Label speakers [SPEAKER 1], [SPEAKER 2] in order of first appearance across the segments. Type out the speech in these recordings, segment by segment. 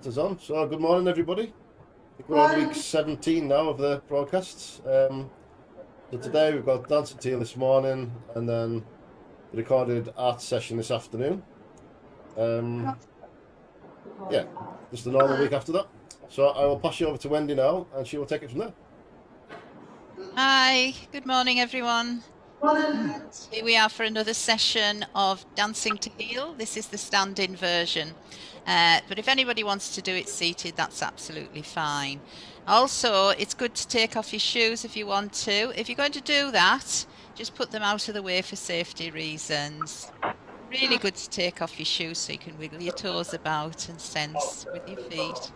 [SPEAKER 1] That is on. So, good morning, everybody. I think we're on week 17 now of the broadcasts. So today we've got dancing tea this morning, and then the recorded art session this afternoon. Yeah, just the normal week after that. So I will pass you over to Wendy now, and she will take it from there.
[SPEAKER 2] Hi, good morning, everyone. Here we are for another session of Dancing to Heal. This is the stand-in version. But if anybody wants to do it seated, that's absolutely fine. Also, it's good to take off your shoes if you want to. If you're going to do that, just put them out of the way for safety reasons. Really good to take off your shoes so you can wiggle your toes about and sense with your feet.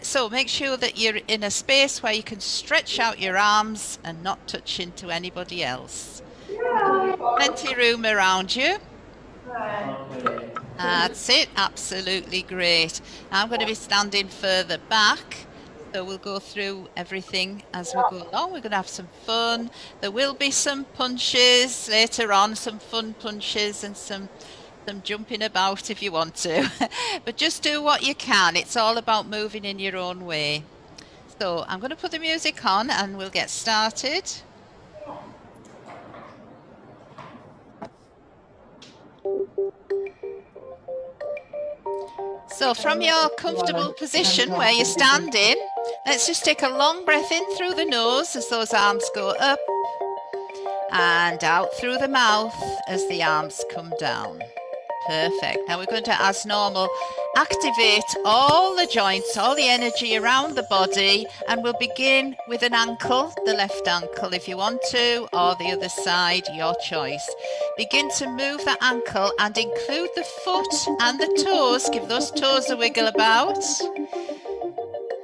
[SPEAKER 2] So make sure that you're in a space where you can stretch out your arms and not touch into anybody else. Plenty of room around you. That's it, absolutely great. I'm going to be standing further back, so we'll go through everything as we go along. We're going to have some fun. There will be some punches later on, some fun punches and some jumping about if you want to. But just do what you can. It's all about moving in your own way. So I'm going to put the music on and we'll get started. So from your comfortable position where you're standing, let's just take a long breath in through the nose as those arms go up, and out through the mouth as the arms come down. Perfect. Now we're going to, as normal, activate all the joints, all the energy around the body, and we'll begin with an ankle, the left ankle if you want to, or the other side, your choice. Begin to move the ankle and include the foot and the toes. Give those toes a wiggle about.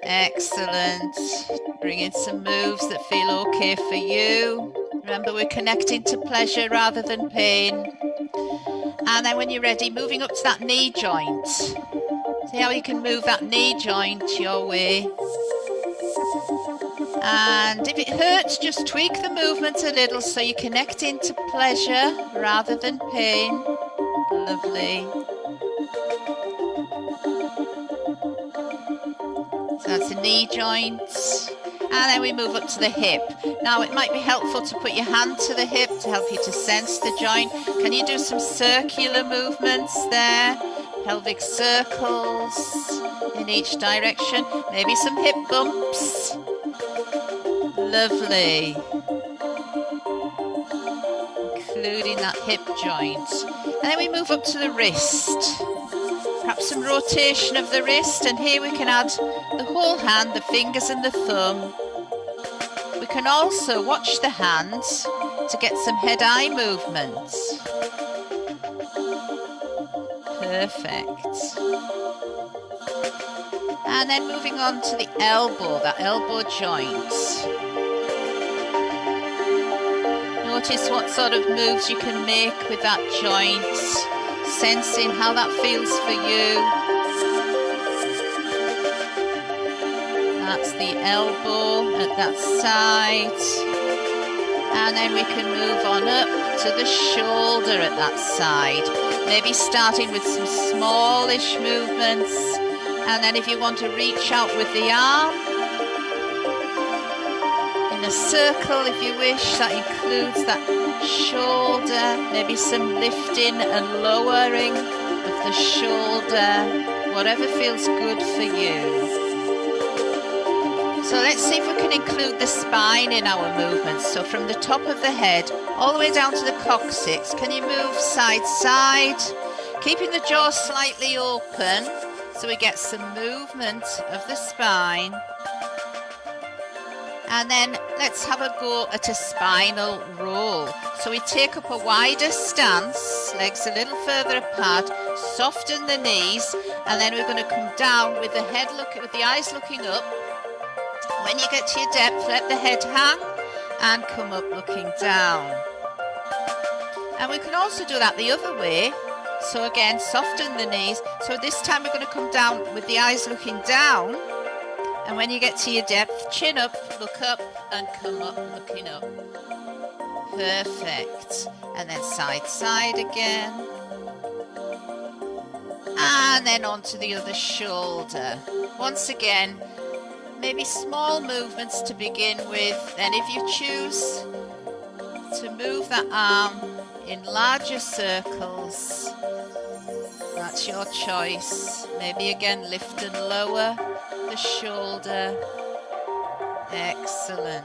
[SPEAKER 2] Excellent. Bring in some moves that feel okay for you. Remember, we're connecting to pleasure rather than pain. And then when you're ready, moving up to that knee joint. See how you can move that knee joint your way. And if it hurts, just tweak the movement a little so you connect into pleasure rather than pain. Lovely. So that's the knee joint. And then we move up to the hip. Now it might be helpful to put your hand to the hip to help you to sense the joint. Can you do some circular movements there? Pelvic circles in each direction. Maybe some hip bumps. Lovely. Including that hip joint. And then we move up to the wrist. Perhaps some rotation of the wrist, and here we can add the whole hand, the fingers and the thumb. We can also watch the hands to get some head-eye movements. Perfect. And then moving on to the elbow, that elbow joint. Notice what sort of moves you can make with that joint, sensing how that feels for you. That's the elbow at that side. And then we can move on up to the shoulder at that side. Maybe starting with some smallish movements. And then if you want to reach out with the arm, in a circle if you wish, that includes that shoulder, maybe some lifting and lowering of the shoulder, whatever feels good for you. So let's see if we can include the spine in our movements. So from the top of the head all the way down to the coccyx, can you move side to side, keeping the jaw slightly open so we get some movement of the spine. And then let's have a go at a spinal roll. So we take up a wider stance, legs a little further apart, soften the knees, and then we're going to come down with the head with the eyes looking up. When you get to your depth, let the head hang and come up looking down. And we can also do that the other way. So again, soften the knees. So this time we're going to come down with the eyes looking down. And when you get to your depth, chin up, look up, and come up looking up. Perfect. And then side again. And then onto the other shoulder. Once again, maybe small movements to begin with. Then if you choose to move that arm in larger circles, that's your choice. Maybe again lift and lower the shoulder. Excellent.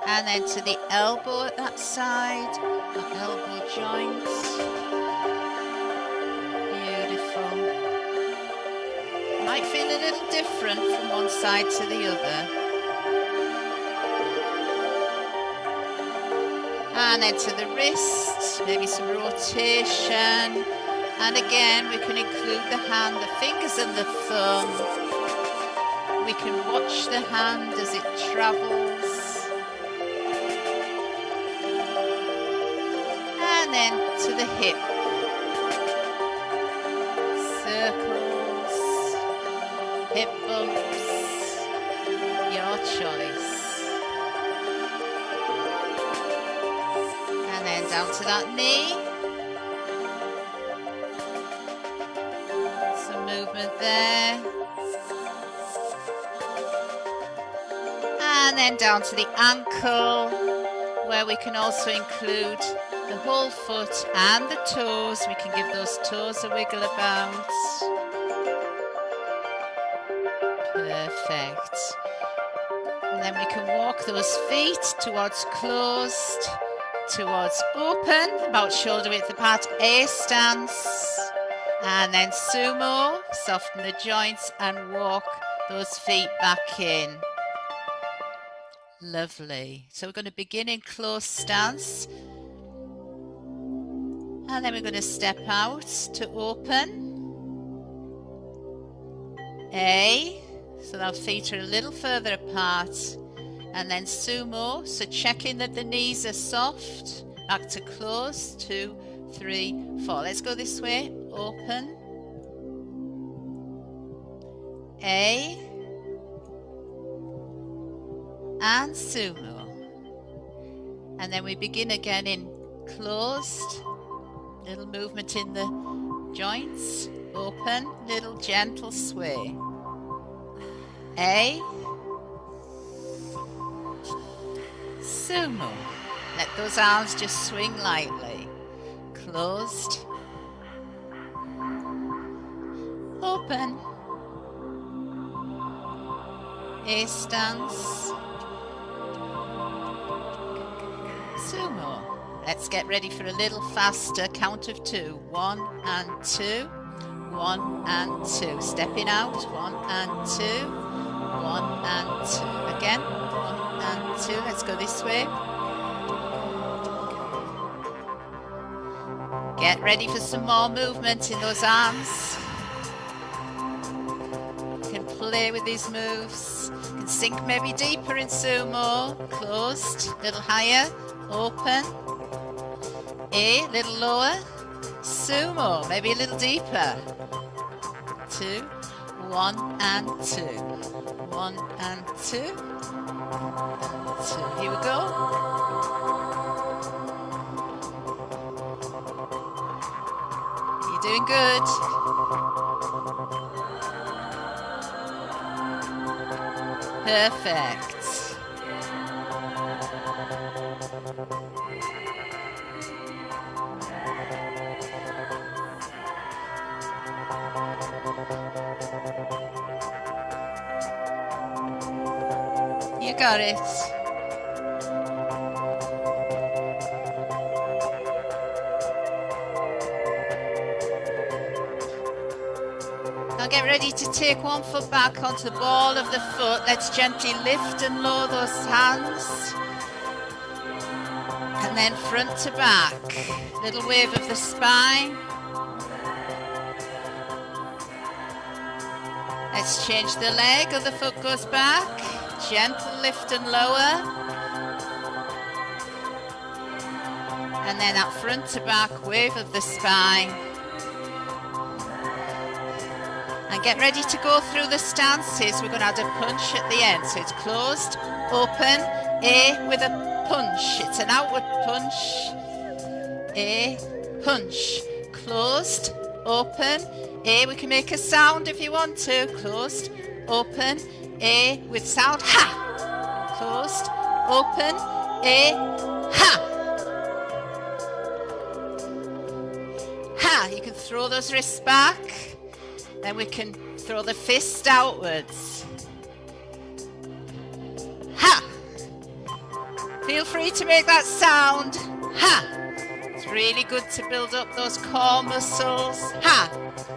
[SPEAKER 2] And then to the elbow at that side, that elbow joint. Beautiful. Might feel a little different from one side to the other. And then to the wrist, maybe some rotation. And again, we can include the hand, the fingers and the thumb. We can watch the hand as it travels. And then to the hip. Circles, hip bumps, your choice. And then down to that knee. Some movement there. And then down to the ankle, where we can also include the whole foot and the toes. We can give those toes a wiggle about. Perfect. And then we can walk those feet towards closed, towards open, about shoulder width apart, A stance. And then sumo, soften the joints and walk those feet back in. Lovely. So we're going to begin in closed stance. And then we're going to step out to open. A. So our feet are a little further apart. And then sumo. So checking that the knees are soft. Back to close. 2, 3, 4. Let's go this way. Open. A. And sumo. And then we begin again in closed. Little movement in the joints. Open. Little gentle sway. A. Sumo. Let those arms just swing lightly. Closed. Open. A stance. Sumo. Let's get ready for a little faster count of 2. 1 and 2. 1 and 2. Stepping out. 1 and 2. 1 and 2. Again. 1 and 2. Let's go this way. Get ready for some more movement in those arms. You can play with these moves. You can sink maybe deeper in sumo. Closed. A little higher. Open. A, little lower. Sumo, maybe a little deeper. 2, 1 and 2. 1 and 2. And 2. Here we go. You're doing good. Perfect. You got it. Now get ready to take one foot back onto the ball of the foot. Let's gently lift and lower those hands. And then front to back. Little wave of the spine. Let's change the leg, other foot goes back. Gentle lift and lower. And then that front to back wave of the spine. And get ready to go through the stances. We're going to add a punch at the end. So it's closed, open, A with a punch. It's an outward punch. A, punch. Closed, open, A, we can make a sound if you want to, closed, open, A with sound, ha, closed, open, A, ha, ha. You can throw those wrists back, then we can throw the fist outwards, ha. Feel free to make that sound, ha. It's really good to build up those core muscles, ha.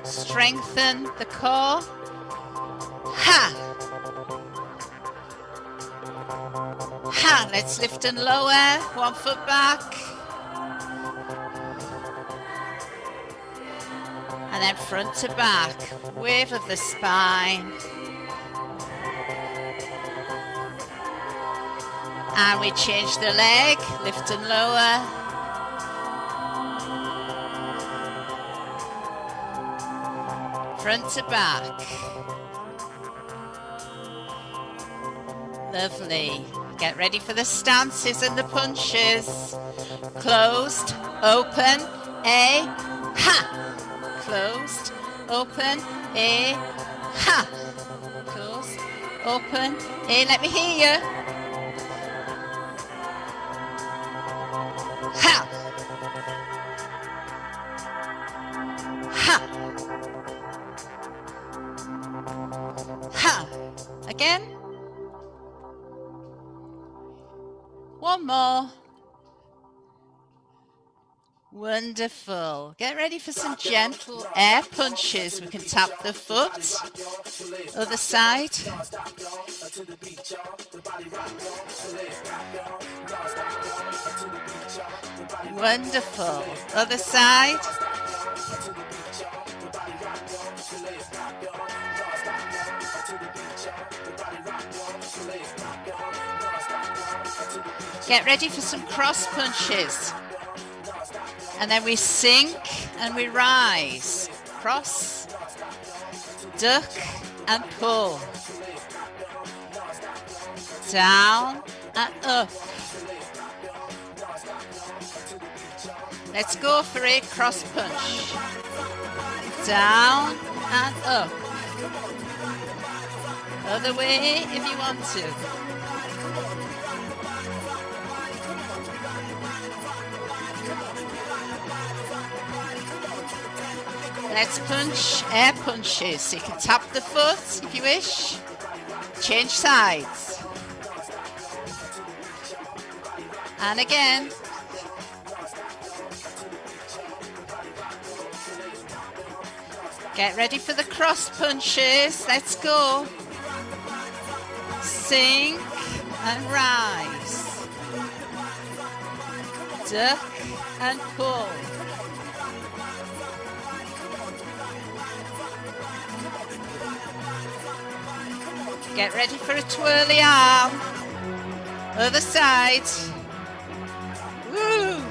[SPEAKER 2] Strengthen the core, ha. Ha. Let's lift and lower, 1 foot back. And then front to back, wave of the spine. And we change the leg, lift and lower. Front to back. Lovely. Get ready for the stances and the punches. Closed, open, A, ha. Closed, open, A, ha. Closed, open, A, let me hear you. Ha. Ha. Ha. Again. One more. Wonderful. Get ready for some gentle air punches. We can tap the foot. Other side. Wonderful. Other side. Get ready for some cross punches. And then we sink and we rise. Cross, duck and pull. Down and up. Let's go for a cross punch. Down and up. Other way if you want to. Let's punch air punches. So you can tap the foot if you wish. Change sides. And again. Get ready for the cross punches. Let's go. Sink and rise. Duck and pull. Get ready for a twirly arm. Other side. Woo!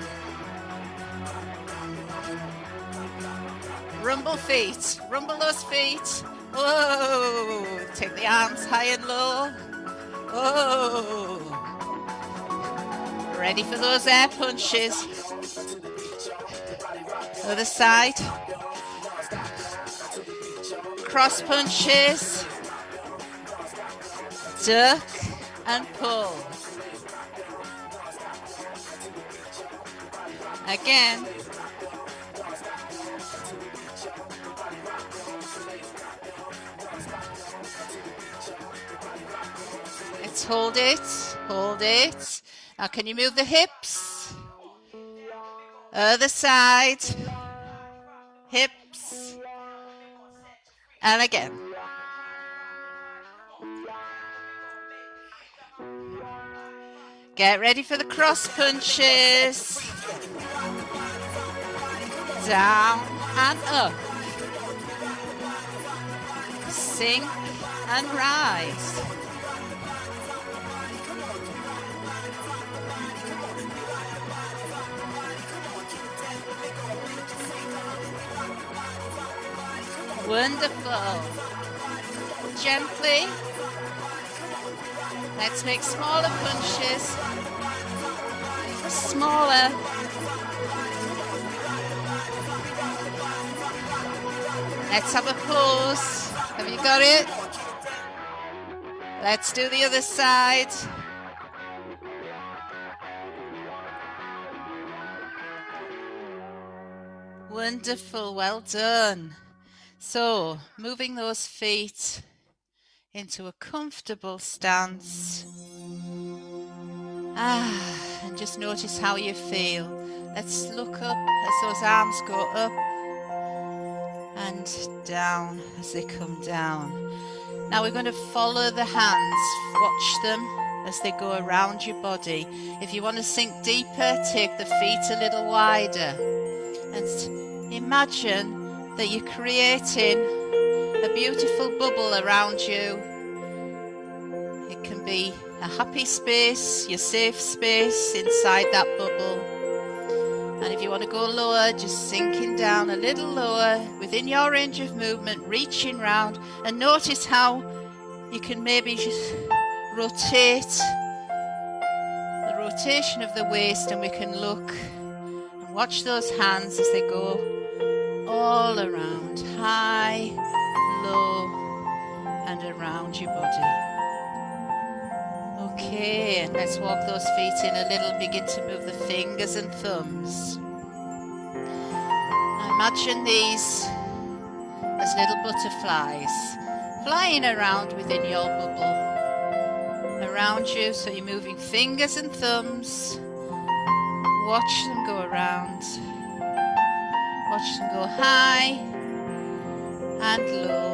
[SPEAKER 2] Rumble feet. Rumble those feet. Whoa! Take the arms high and low. Whoa! Ready for those air punches. Other side. Cross punches. Duck and pull. Again. Let's hold it, hold it. Now can you move the hips? Other side. Hips. And again. Get ready for the cross punches. Down and up. Sink and rise. Wonderful. Gently. Let's make smaller punches. Smaller. Let's have applause. Have you got it? Let's do the other side. Wonderful, well done. So, moving those feet into a comfortable stance. And just notice how you feel. Let's look up as those arms go up and down as they come down. Now we're going to follow the hands, watch them as they go around your body. If you want to sink deeper, take the feet a little wider and imagine that you're creating a beautiful bubble around you. It can be a happy space, your safe space inside that bubble. And if you want to go lower, just sinking down a little lower within your range of movement, reaching round, and notice how you can maybe just rotate the rotation of the waist, and we can look and watch those hands as they go all around, high, low, and around your body. Okay, and let's walk those feet in a little, begin to move the fingers and thumbs. Now imagine these as little butterflies flying around within your bubble, around you, so you're moving fingers and thumbs. Watch them go around. Watch them go high and low.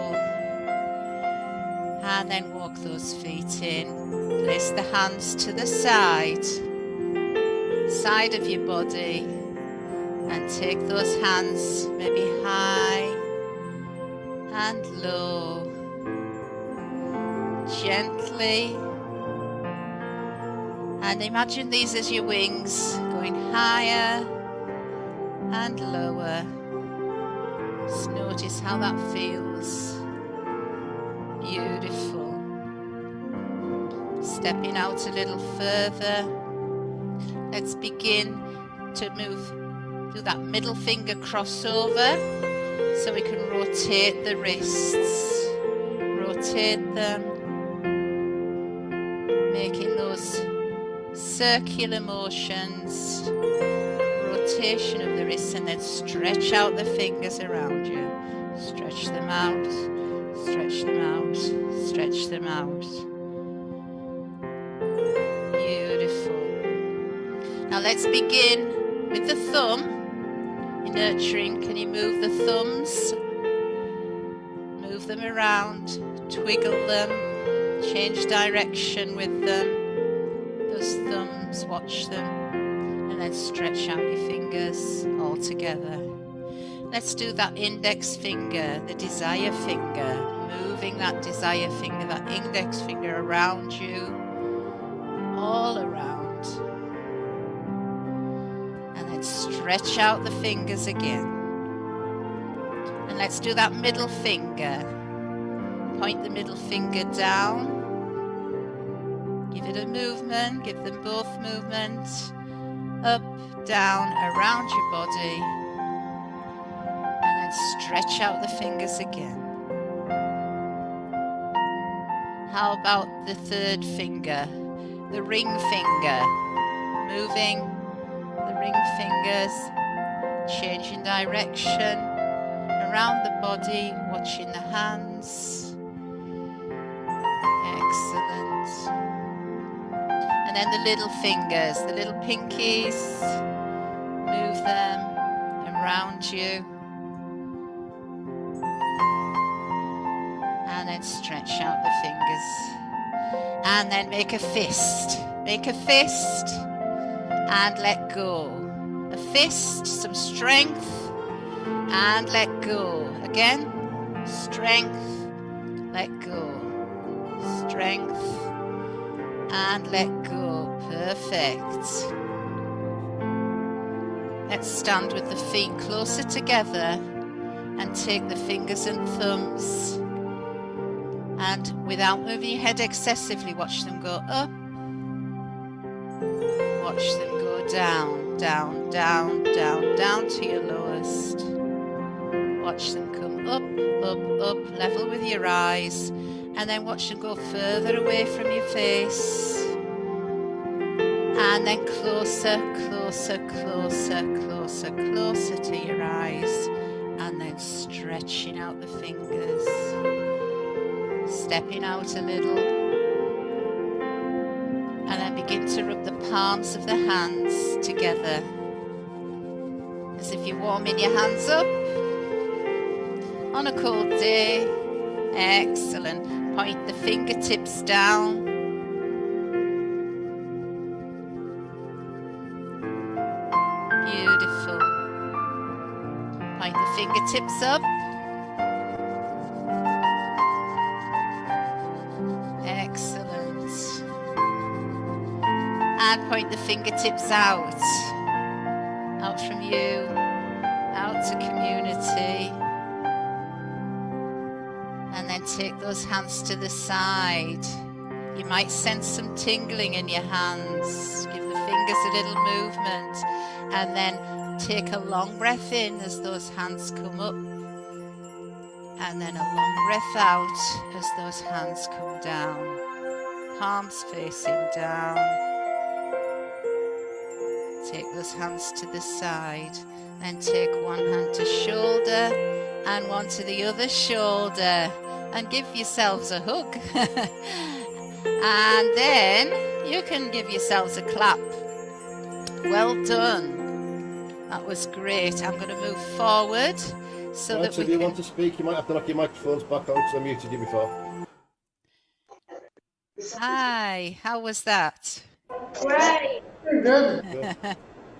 [SPEAKER 2] And then walk those feet in. Place the hands to the side of your body, and take those hands maybe high and low, gently. And imagine these as your wings, going higher and lower. Just notice how that feels. Beautiful. Stepping out a little further. Let's begin to move, do that middle finger crossover, so we can rotate the wrists. Rotate them, making those circular motions. Rotation of the wrists, and then stretch out the fingers around you. Stretch them out, stretch them out, stretch them out. Beautiful. Now let's begin with the thumb. You're nurturing. Can you move the thumbs? Move them around, twiggle them, change direction with them. Those thumbs, watch them, and then stretch out your fingers all together. Let's do that index finger, the desire finger, moving that desire finger, that index finger around you, all around. And then stretch out the fingers again. And let's do that middle finger. Point the middle finger down. Give it a movement, give them both movement. Up, down, around your body. And then stretch out the fingers again. How about the third finger? The ring finger. Moving the ring fingers. Changing direction. Around the body, watching the hands. Excellent. And then the little fingers, the little pinkies, move them around you. And then stretch out the fingers. And then make a fist. Make a fist and let go. A fist, some strength, and let go. Again, strength, let go. Strength, and let go. Perfect. Let's stand with the feet closer together and take the fingers and thumbs, and without moving your head excessively, watch them go up, watch them go down, down, down, down, down to your lowest. Watch them come up, up, up, level with your eyes, and then watch them go further away from your face. And then closer, closer, closer, closer, closer to your eyes. And then stretching out the fingers. Stepping out a little. And then begin to rub the palms of the hands together. As if you're warming your hands up. On a cold day. Excellent. Point the fingertips down. Beautiful. Point the fingertips up. Excellent. And point the fingertips out. Out from you. Out to community. And then take those hands to the side. You might sense some tingling in your hands. Give the fingers a little movement. And then take a long breath in as those hands come up. And then a long breath out as those hands come down. Palms facing down. Take those hands to the side. Then take one hand to shoulder and one to the other shoulder. And give yourselves a hug. And then you can give yourselves a clap. Well done. That was great. I'm going to move forward so
[SPEAKER 1] right,
[SPEAKER 2] that
[SPEAKER 1] so if you want to speak, you might have to knock your microphones back out because I muted you before.
[SPEAKER 2] Hi, how was that?
[SPEAKER 3] Great.
[SPEAKER 1] Good.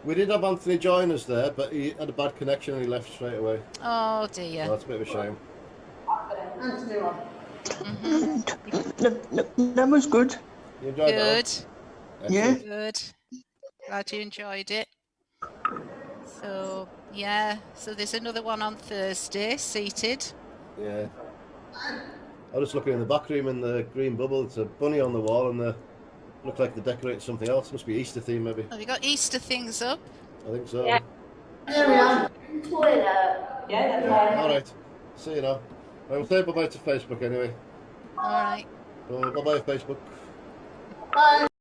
[SPEAKER 1] We did have Anthony join us there, but he had a bad connection and he left straight away.
[SPEAKER 2] Oh dear.
[SPEAKER 1] So that's a bit of a shame.
[SPEAKER 4] That was good.
[SPEAKER 1] You enjoyed
[SPEAKER 2] Good.
[SPEAKER 1] that?
[SPEAKER 4] Yeah.
[SPEAKER 2] Good. Glad you enjoyed it. So yeah, so there's another one on Thursday, seated.
[SPEAKER 1] Yeah. I was looking in the back room in the green bubble. It's a bunny on the wall and they look like they decorated something else. Must be Easter theme maybe.
[SPEAKER 2] Have you got Easter things up?
[SPEAKER 1] I think so.
[SPEAKER 3] Yeah. Toilet. Yeah, that's right.
[SPEAKER 1] Alright. See you now. Right, we'll say bye-bye to Facebook anyway.
[SPEAKER 2] All right.
[SPEAKER 1] So bye-bye Facebook.
[SPEAKER 3] Bye.